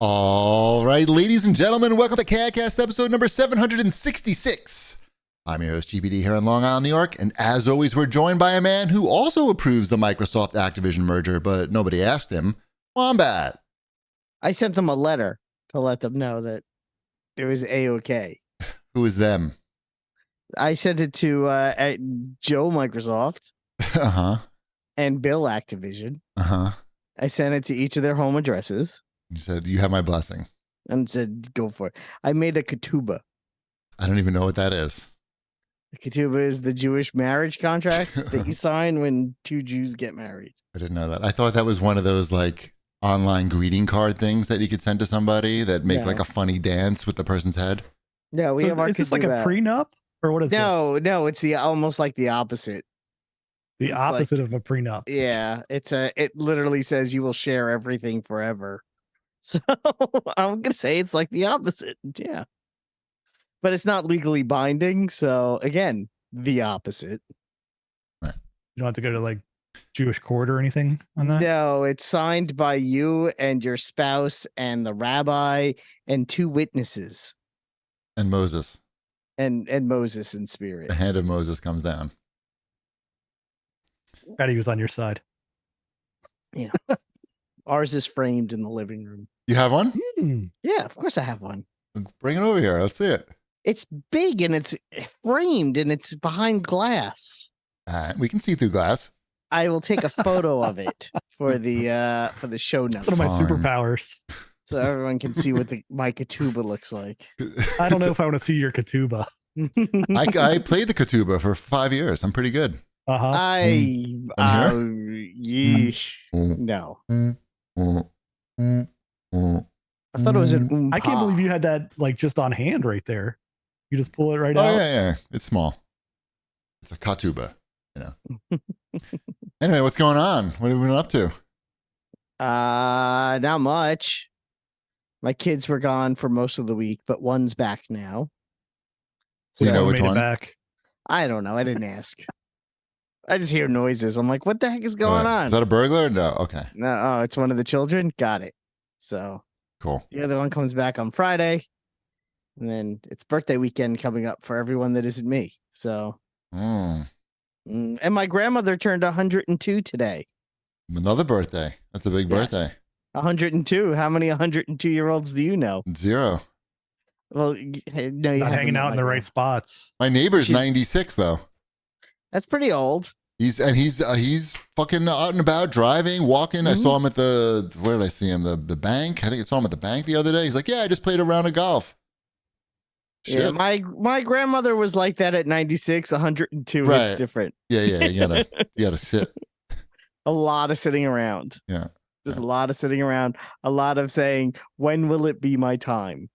All right, ladies and gentlemen, welcome to CAGcast episode number 766. I'm your host, GPD, here in Long Island, New York, and as always, we're joined by a man who also approves the Microsoft Activision merger, but nobody asked him, Wombat. I sent them a letter to let them know that it was A-OK. Who is them? I sent it to Joe Microsoft and Bill Activision. I sent it to each of their home addresses. You said, you have my blessing. And said, go for it. I made a Ketubah. I don't even know what that is. The Ketubah is the Jewish marriage contract that you sign when two Jews get married. I didn't know that. I thought that was one of those like online greeting card things that you could send to somebody that make like a funny dance with the person's head. No, we have our Is this like a prenup? Or what is this? No, it's almost like the opposit. The opposite of a prenup. Yeah, it literally says you will share everything forever. So I'm gonna say it's like the opposite. Yeah. But it's not legally binding, so again, the opposite. Right. You don't have to go to like Jewish court or anything on that? No, it's signed by you and your spouse and the rabbi and two witnesses. And Moses. And Moses in spirit. The hand of Moses comes down. Patty was on your side. Yeah. Ours is framed in the living room. You have one? Yeah, of course I have one. Bring it over here. Let's see it. It's big and it's framed and it's behind glass. We can see through glass. I will take a photo of it for the show notes. One of my superpowers. So everyone can see what my Ketubah looks like. I don't know if I want to see your Ketubah. I played the Ketubah for 5 years. I'm pretty good. Yeesh. No. I thought it was an I can't believe you had that like just on hand right there. You just pull it right out. Oh yeah. It's small. It's a Ketubah, you know. Anyway, what's going on? What have we been up to? Not much. My kids were gone for most of the week, but one's back now. So you know which one? Back. I don't know. I didn't ask. I just hear noises. I'm like, what the heck is going on? Is that a burglar? No. Okay. No, it's one of the children. Got it. So cool. The other one comes back on Friday. And then it's birthday weekend coming up for everyone that isn't me. So, and my grandmother turned 102 today. Another birthday. That's a big birthday. 102. How many 102-year-olds do you know? 0. Well, no, not hanging out in the right spots. My neighbor's 96 though. That's pretty old. He's fucking out and about, driving, walking. I saw him at where did I see him? The bank. I think I saw him at the bank the other day. He's like, yeah, I just played a round of golf. Shit. Yeah, my grandmother was like that at 96, 102. Right. It's different. Yeah. You gotta sit. A lot of sitting around. Yeah. Just a lot of sitting around. A lot of saying, when will it be my time?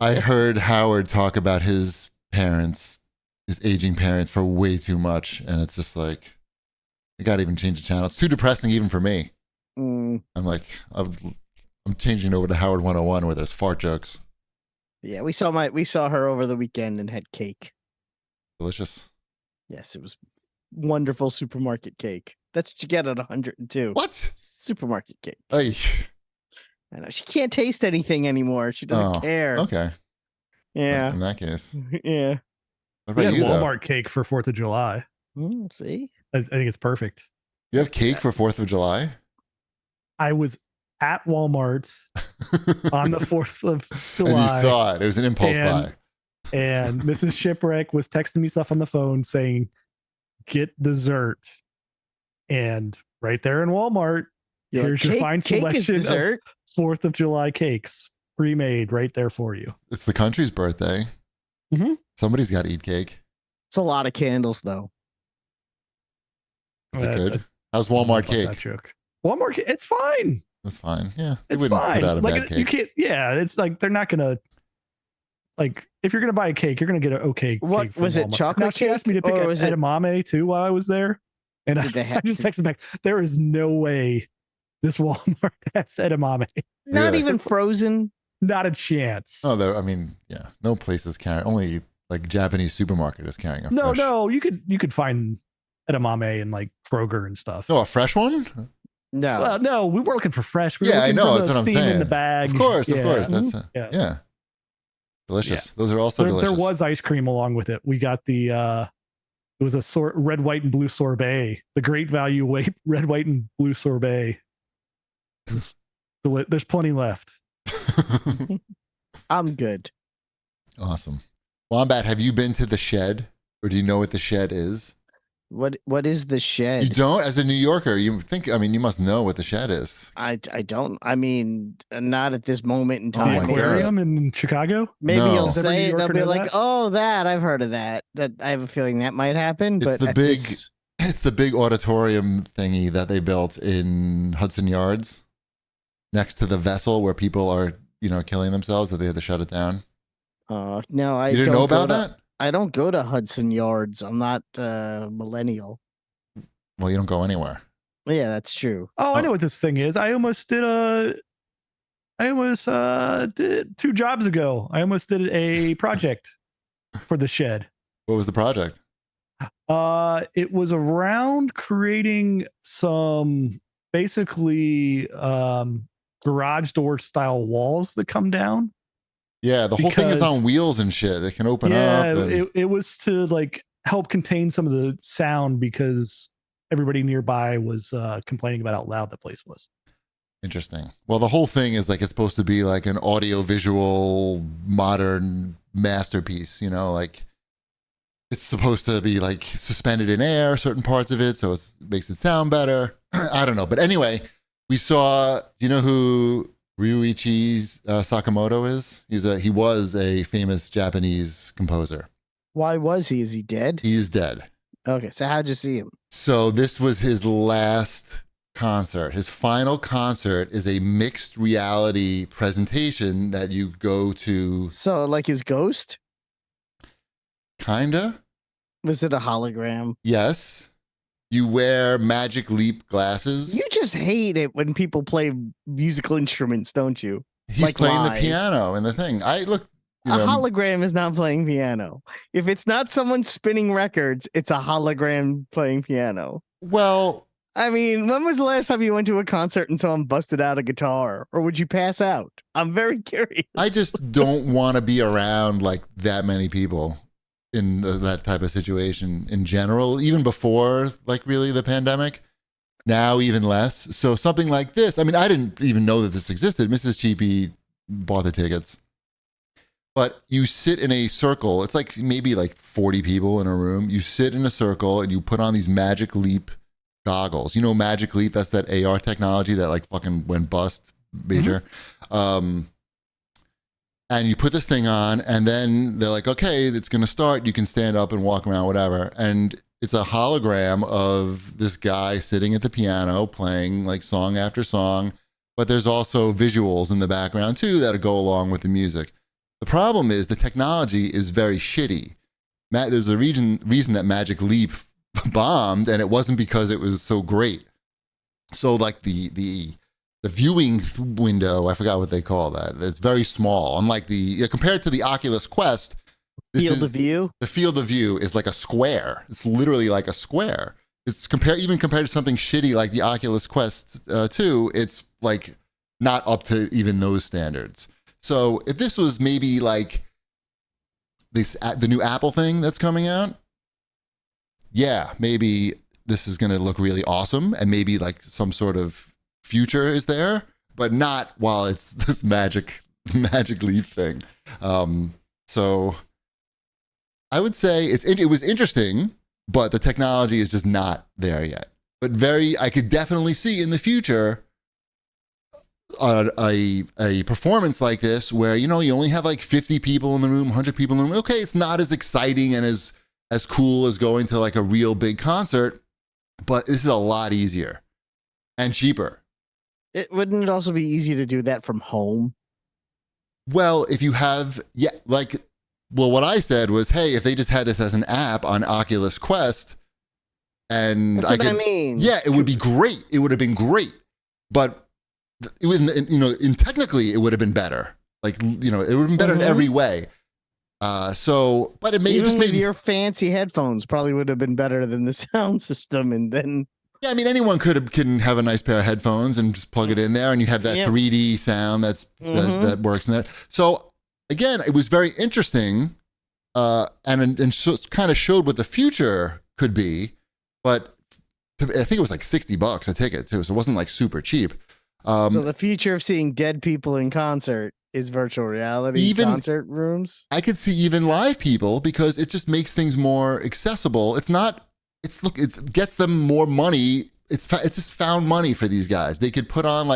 I heard Howard talk about his parents, his aging parents, for way too much, and it's just like, I gotta even change the channel. It's too depressing even for me. I'm like, I'm changing over to Howard 101 where there's fart jokes. Yeah, we saw her over the weekend and had cake. Delicious. Yes, it was wonderful supermarket cake. That's what you get at 102. What? Supermarket cake. Ay. I know she can't taste anything anymore. She doesn't care. Okay. Yeah. In that case. Yeah. What We about had you, Walmart cake for 4th of July. See? I think it's perfect. You have cake for 4th of July? I was at Walmart on the 4th of July. And you saw it. It was an impulse buy. And Mrs. Shipwreck was texting me stuff on the phone saying, get dessert. And right there in Walmart, here's your fine selection of 4th of July cakes, pre-made right there for you. It's the country's birthday. Somebody's got to eat cake. It's a lot of candles, though. Is it good? How's Walmart cake? That joke. Walmart cake, it's fine. It's fine. Yeah. It's wouldn't fine. put out a like bad cake. You can't, yeah, it's like they're not gonna like if you're gonna buy a cake, you're gonna get an okay What cake from was it? Walmart. Chocolate now, she asked me to pick cake, up edamame too while I was there. And I just texted back, there is no way this Walmart has edamame. Not even frozen. Not a chance. Oh, I mean, yeah. No place is carrying. Only like Japanese supermarket is carrying a fresh. No, you could find edamame in like Kroger and stuff. No, a fresh one? No, we were looking for fresh. We were Yeah, I looking know. for That's the what I'm steam saying. in the bag. Of course. Yeah. That's delicious. Yeah. Those are also delicious. There was ice cream along with it. We got the it was a red, white, and blue sorbet. The great value red, white, and blue sorbet. There's plenty left. I'm good. Awesome. Wombat, have you been to the Shed, or do you know what the Shed is? What is the Shed? You don't? As a New Yorker, you must know what the Shed is. I don't. I mean, not at this moment in time. The aquarium in Chicago? Maybe No. you'll say it and they'll be like, that? oh, that, I've heard of that. That I have a feeling that might happen. It's but it's the big auditorium thingy that they built in Hudson Yards next to the vessel where people are, killing themselves, that they had to shut it down. No, I You didn't know about that? I don't go to Hudson Yards. I'm not millennial. Well, you don't go anywhere. Yeah, that's true. Oh, I know what this thing is. I almost did 2 jobs ago. I almost did a project for the Shed. What was the project? It was around creating some basically garage door style walls that come down. Yeah, the whole thing is on wheels and shit. It can open up. Yeah, it was to help contain some of the sound because everybody nearby was complaining about how loud the place was. Interesting. Well, the whole thing is it's supposed to be like an audio visual modern masterpiece, it's supposed to be suspended in air, certain parts of it, so it makes it sound better. I don't know. But anyway, we saw, do you know who Ryuichi Sakamoto is? He was a famous Japanese composer. Why was he? Is he dead? He's dead. Okay, so how'd you see him? So this was his last concert. His final concert is a mixed reality presentation that you go to. So like his ghost? Kinda. Was it a hologram? Yes. You wear Magic Leap glasses. You just hate it when people play musical instruments, don't you? He's playing the piano and the thing. A hologram is not playing piano. If it's not someone spinning records, it's a hologram playing piano. Well, I mean, when was the last time you went to a concert and someone busted out a guitar? Or would you pass out? I'm very curious. I just don't want to be around that many people in that type of situation in general, even before really the pandemic. Now even less. So something like this, I mean, I didn't even know that this existed. Mrs. Cheapy bought the tickets. But you sit in a circle. It's maybe 40 people in a room. You sit in a circle and you put on these Magic Leap goggles. You know Magic Leap? That's that AR technology that fucking went bust major. Mm-hmm. And you put this thing on, and then they're like, okay, it's going to start. You can stand up and walk around, whatever. And it's a hologram of this guy sitting at the piano playing song after song. But there's also visuals in the background, too, that go along with the music. The problem is the technology is very shitty. There's a reason that Magic Leap bombed, and it wasn't because it was so great. So the viewing window, I forgot what they call that. It's very small. Unlike compared to the Oculus Quest, field of view. The field of view is like a square. It's literally like a square. It's compared to something shitty like the Oculus Quest 2. It's not up to even those standards. So if this was maybe the new Apple thing that's coming out, yeah, maybe this is going to look really awesome, and maybe some sort of future is there, but not while it's this magic leap thing. So I would say it was interesting, but the technology is just not there yet. But I could definitely see in the future a performance like this where you only have 50 people in the room, 100 people in the room. Okay, it's not as exciting and as cool as going to a real big concert, but this is a lot easier and cheaper. Wouldn't it also be easy to do that from home? Well, if you have, what I said was, hey, if they just had this as an app on Oculus Quest, and that's what I mean. Yeah, it would be great. It would have been great, but technically, it would have been better. It would have been better in every way. But it may Even just with your fancy headphones probably would have been better than the sound system, and then Yeah, I mean, anyone can have a nice pair of headphones and just plug it in there, and you have that 3D sound that works in there. So again, it was very interesting, and so kind of showed what the future could be. But I think it was like $60 a ticket too, so it wasn't like super cheap. So the future of seeing dead people in concert is virtual reality concert rooms. I could see even live people because it just makes things more accessible. It gets them more money. It's just found money for these guys. They could put on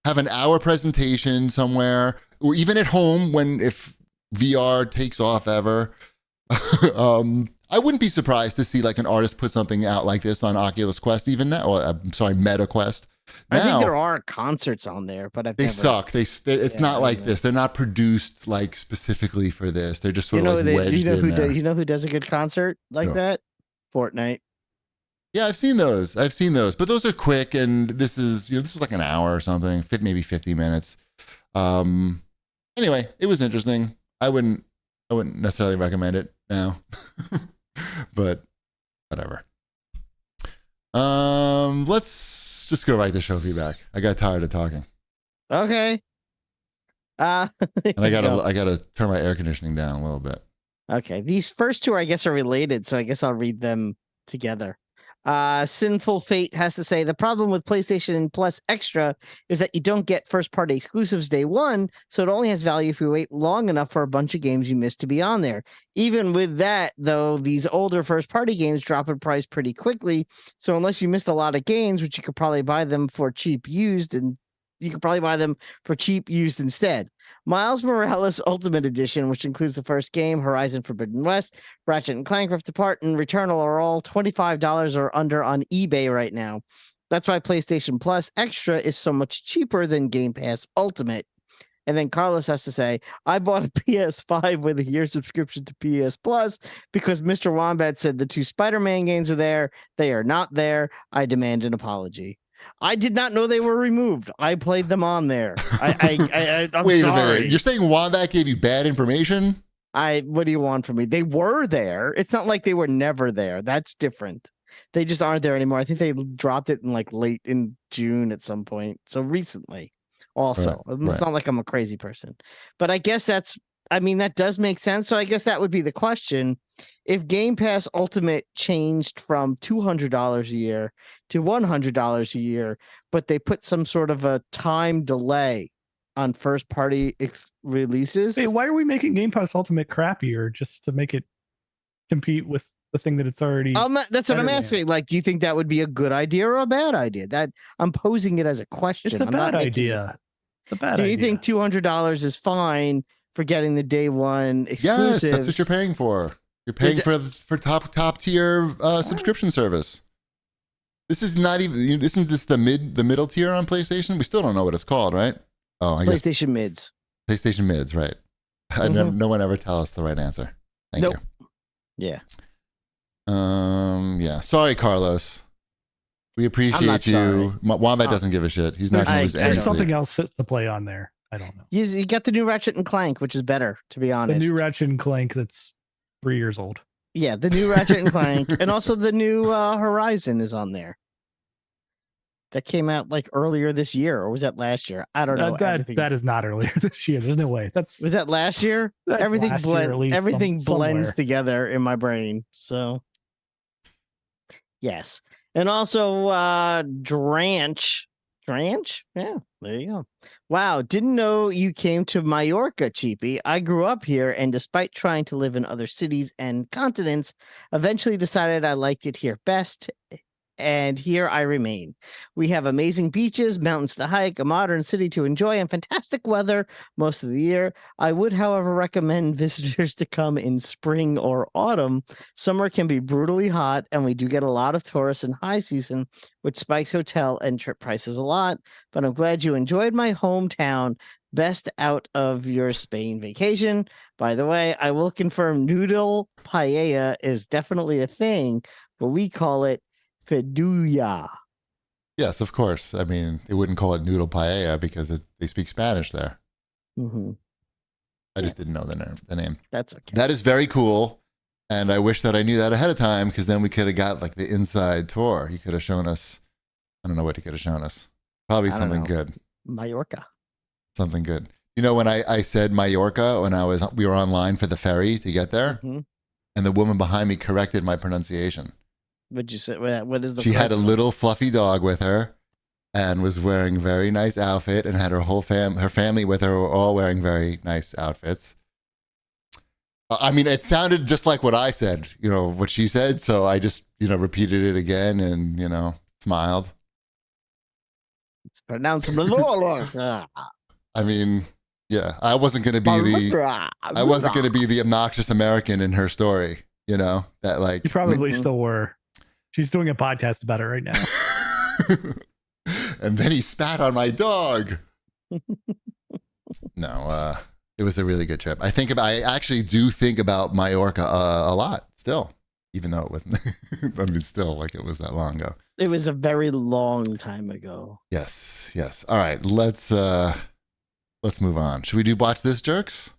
have an hour presentation somewhere, or even at home if VR takes off ever. I wouldn't be surprised to see an artist put something out like this on Oculus Quest even now. I'm sorry, Meta Quest. Now, I think there are concerts on there, but they suck. It's not like this. They're not produced specifically for this. They're just sort of wedged in there. You know who does a good concert like that? Fortnite. Yeah, I've seen those, but those are quick, and this was like an hour or something, maybe 50 minutes. Anyway, it was interesting. I wouldn't necessarily recommend it now, but whatever. Let's just go right to show feedback. I got tired of talking. Okay. And I gotta turn my air conditioning down a little bit. Okay, these first two, I guess, are related, so I guess I'll read them together. Sinful Fate has to say, the problem with PlayStation Plus Extra is that you don't get first-party exclusives day one, so it only has value if you wait long enough for a bunch of games you missed to be on there. Even with that, though, these older first-party games drop in price pretty quickly, so unless you missed a lot of games, which you could probably buy them for cheap used, and you could probably buy them for cheap used instead. Miles Morales Ultimate Edition, which includes the first game, Horizon Forbidden West, Ratchet and Clank Rift Apart, and Returnal are all $25 or under on eBay right now. That's why PlayStation Plus Extra is so much cheaper than Game Pass Ultimate. And then Carlos has to say, I bought a PS5 with a year subscription to PS Plus because Mr. Wombat said the two Spider-Man games are there. They are not there. I demand an apology. I did not know they were removed. I played them on there. I'm Wait sorry. a minute. You're saying Wombat gave you bad information? What do you want from me? They were there. It's not like they were never there. That's different. They just aren't there anymore. I think they dropped it in late in June at some point. So recently also. It's not like I'm a crazy person. But I guess that does make sense. So I guess that would be the question. If Game Pass Ultimate changed from $200 a year to $100 a year, but they put some sort of a time delay on first party releases. Hey, why are we making Game Pass Ultimate crappier just to make it compete with the thing that it's already? That's what I'm asking. Do you think that would be a good idea or a bad idea? That I'm posing it as a question. It's a bad idea. Do you think $200 is fine for getting the day one exclusives? Yes, that's what you're paying for. You're paying for top tier subscription service. This is not even. Isn't this the middle tier on PlayStation? We still don't know what it's called, right? Oh, I guess PlayStation Mids. PlayStation Mids, right? No one ever tell us the right answer. Thank you. Yeah. Yeah. Sorry, Carlos. We appreciate you. Wombat doesn't give a shit. He's not going to lose any There's something sleep. else to play on there. I don't know. You got the new Ratchet and Clank, which is better, to be honest. The new Ratchet and Clank that's 3 years old. Yeah, the new Ratchet and Clank, and also the new Horizon is on there. That came out earlier this year, or was that last year? I don't know. That is not earlier this year. There's no way. Was that last year? Everything blends together in my brain. So yes, and also Dranch. Yeah, there you go. Wow, didn't know you came to Mallorca, Cheapy. I grew up here, and despite trying to live in other cities and continents, eventually decided I liked it here best. And here I remain. We have amazing beaches, mountains to hike, a modern city to enjoy, and fantastic weather most of the year. I would, however, recommend visitors to come in spring or autumn. Summer can be brutally hot, and we do get a lot of tourists in high season, which spikes hotel and trip prices a lot. But I'm glad you enjoyed my hometown. Best out of your Spain vacation. By the way, I will confirm noodle paella is definitely a thing, but we call it Feduya. Yes, of course. I mean, they wouldn't call it noodle paella because they speak Spanish there. Mm-hmm. I just didn't know the name. That's okay. That is very cool. And I wish that I knew that ahead of time because then we could have got the inside tour. You could have shown us I don't know what he could have shown us. Probably something good. Mallorca. Something good. You know, when I said Mallorca when we were online for the ferry to get there, and the woman behind me corrected my pronunciation. What'd you say? What is the? She had a little fluffy dog with her, and was wearing a very nice outfit, and had her whole her family with her, were all wearing very nice outfits. I mean, it sounded just like what I said, you know, what she said. So I just, you know, repeated it again and, you know, smiled. It's pronounced. I mean, yeah, I wasn't going to be the obnoxious American in her story, you know, that like. You probably still were. She's doing a podcast about it right now. And then he spat on my dog. No, it was a really good trip. I actually do think about Mallorca a lot still, even though it wasn't, I mean, still like it was that long ago. It was a very long time ago. Yes. All right. Let's move on. Should we watch this, jerks?